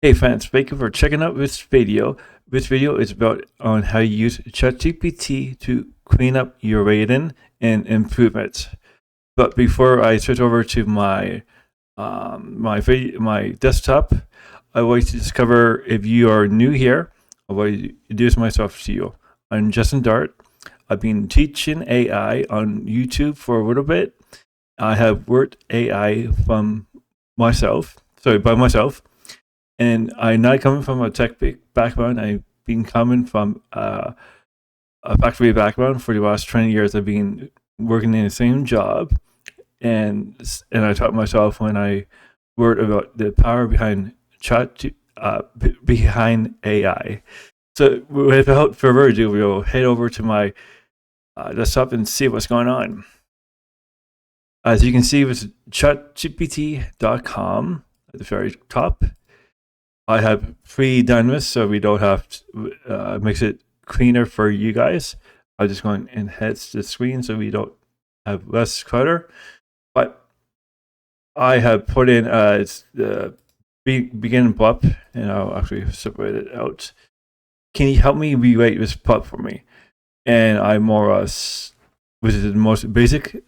Hey fans, thank you for checking out this video. This video is about on how you use ChatGPT to clean up your rating and improve it. But before I switch over to my desktop, I want to discover if you are new here. I want to introduce myself to you. I'm Justin Dart. I've been teaching AI on YouTube for a little bit. I have worked AI by myself. And I'm not coming from a tech background. I've been coming from a factory background for the last 20 years. I've been working in the same job, and I taught myself when I worked about the power behind behind AI. So without further ado, we'll head over to my desktop and see what's going on. As you can see, with chatgpt.com at the very top. I have pre-done this, so we don't have to, makes it cleaner for you guys. I'm just going and enhance the screen so we don't have less clutter. But I have put in the begin plot, and I'll actually separate it out. Can you help me rewrite this plot for me? And I more or less, which is the most basic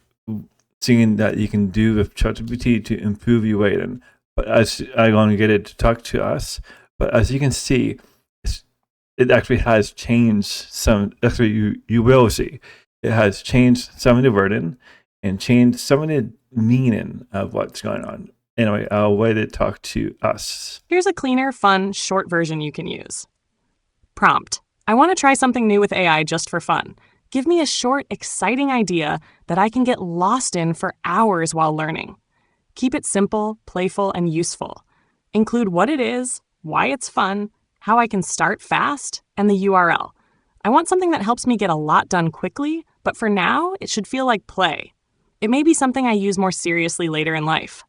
thing that you can do with ChatGPT to improve your rating. But as I'm going to get it to talk to us, but as you can see, it actually has changed some. Actually, you will see it has changed some of the wording and changed some of the meaning of what's going on. Anyway, I'll let it talk to us. Here's a cleaner, fun, short version you can use. Prompt: I want to try something new with AI just for fun. Give me a short, exciting idea that I can get lost in for hours while learning. Keep it simple, playful, and useful. Include what it is, why it's fun, how I can start fast, and the URL. I want something that helps me get a lot done quickly, but for now, it should feel like play. It may be something I use more seriously later in life.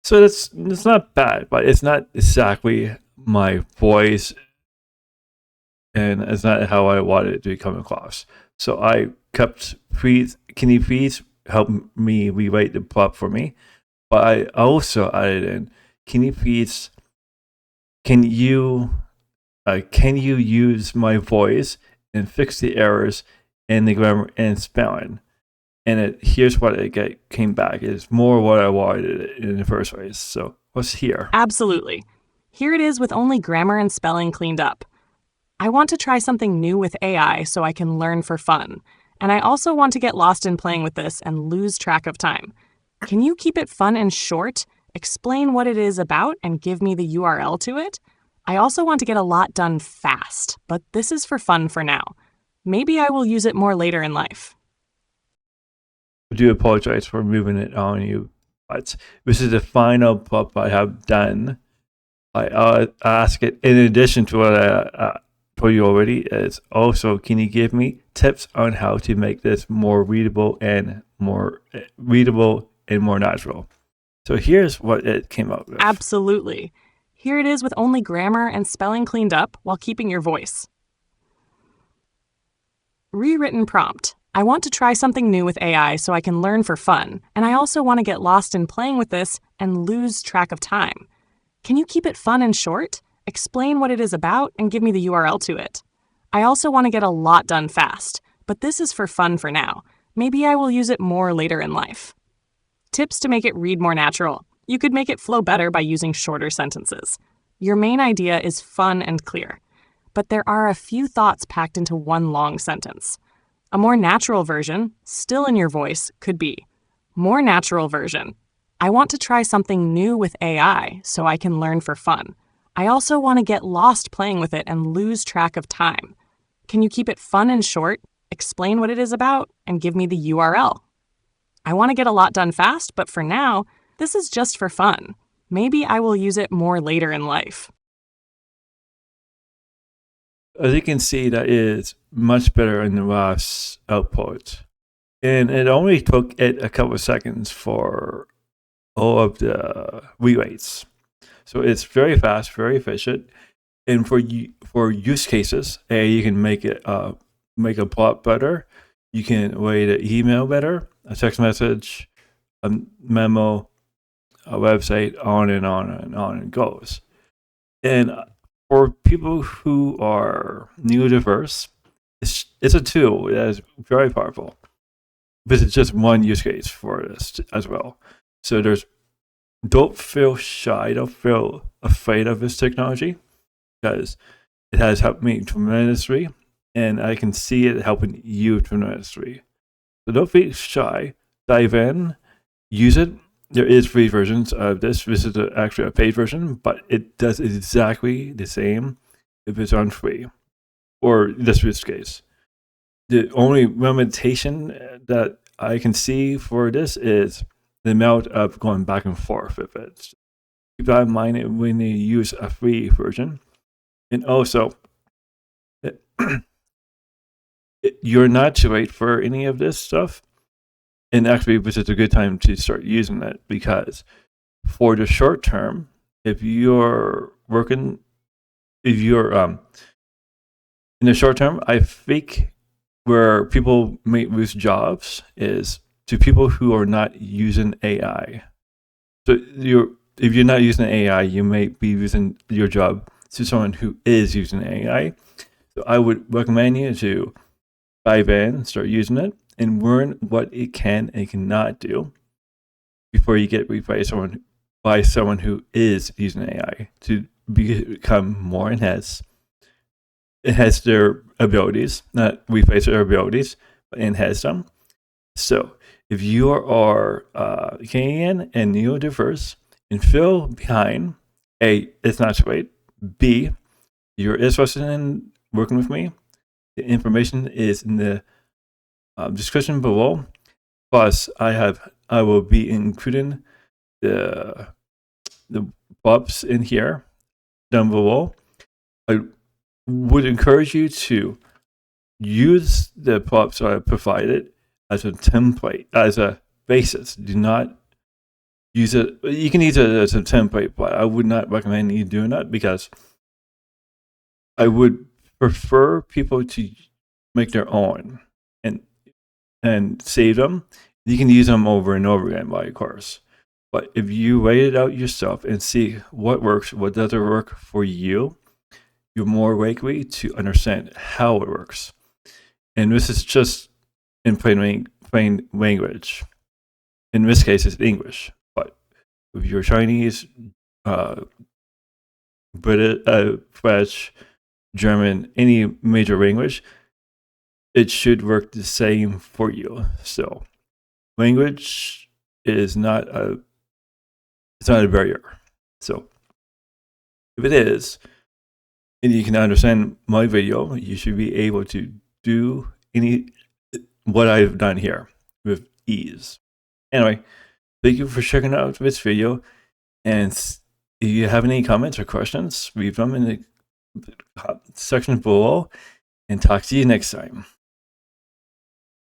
So that's not bad, but it's not exactly my voice, and it's not how I wanted it to come across. So I kept, can you please help me rewrite the plot for me? But I also added in, can you use my voice and fix the errors in the grammar and spelling? And here's what it came back. It's more what I wanted in the first place. So what's here? Absolutely. Here it is with only grammar and spelling cleaned up. I want to try something new with AI so I can learn for fun. And I also want to get lost in playing with this and lose track of time. Can you keep it fun and short, explain what it is about, and give me the URL to it? I also want to get a lot done fast, but this is for fun for now. Maybe I will use it more later in life. I do apologize for moving it on you, but this is the final prompt I have done. I ask it, in addition to what I told you already, is also, can you give me tips on how to make this more readable and more natural? So here's what it came up with. Absolutely. Here it is with only grammar and spelling cleaned up while keeping your voice. Rewritten prompt: I want to try something new with AI so I can learn for fun, and I also want to get lost in playing with this and lose track of time. Can you keep it fun and short? Explain what it is about and give me the URL to it. I also want to get a lot done fast, but this is for fun for now. Maybe I will use it more later in life. Tips to make it read more natural. You could make it flow better by using shorter sentences. Your main idea is fun and clear, but there are a few thoughts packed into one long sentence. A more natural version, still in your voice, could be, more natural version: I want to try something new with AI so I can learn for fun. I also want to get lost playing with it and lose track of time. Can you keep it fun and short, explain what it is about, and give me the URL? I want to get a lot done fast, but for now, this is just for fun. Maybe I will use it more later in life. As you can see, that is much better in the last output. And it only took it a couple of seconds for all of the rewrites. So it's very fast, very efficient. And for use cases, you can make a plot better. You can write an email better, a text message, a memo, a website, on and on and on it goes. And for people who are neurodiverse, it's a tool that is very powerful, but it's just one use case for this as well. So don't feel shy, don't feel afraid of this technology, because it has helped me tremendously, and I can see it helping you tremendously. So don't be shy, dive in, use it. There is free versions of this. This is actually a paid version, but it does exactly the same if it's on free, or this case. The only limitation that I can see for this is the amount of going back and forth with it. Keep that in mind when you use a free version. And also, you're not too late for any of this stuff. And actually, this is a good time to start using it, because for the short term, if you're in the short term, I think where people may lose jobs is to people who are not using AI. So if you're not using AI, you may be losing your job to someone who is using AI. So I would recommend you to dive in, start using it, and learn what it can and cannot do before you get replaced by someone who is using AI to become more enhanced. Enhance their abilities, not replace their abilities, but enhance them. So if you are Canadian and neurodiverse and feel behind, A, it's not too late. B, you're interested in working with me, the information is in the description below. Plus, I will be including the props in here down below. I would encourage you to use the props I provided as a template, as a basis. Do not use it. You can use it as a template, but I would not recommend you doing that, because I would prefer people to make their own and save them. You can use them over and over again, of course. But if you write it out yourself and see what works, what doesn't work for you, you're more likely to understand how it works. And this is just in plain language. In this case, it's English. But if you're Chinese, British, French, German, any major language, it should work the same for you. So language is not a barrier. So if it is, and you can understand my video, you should be able to do what I've done here with ease. Anyway, thank you for checking out this video. And if you have any comments or questions, leave them in the section below, and talk to you next time.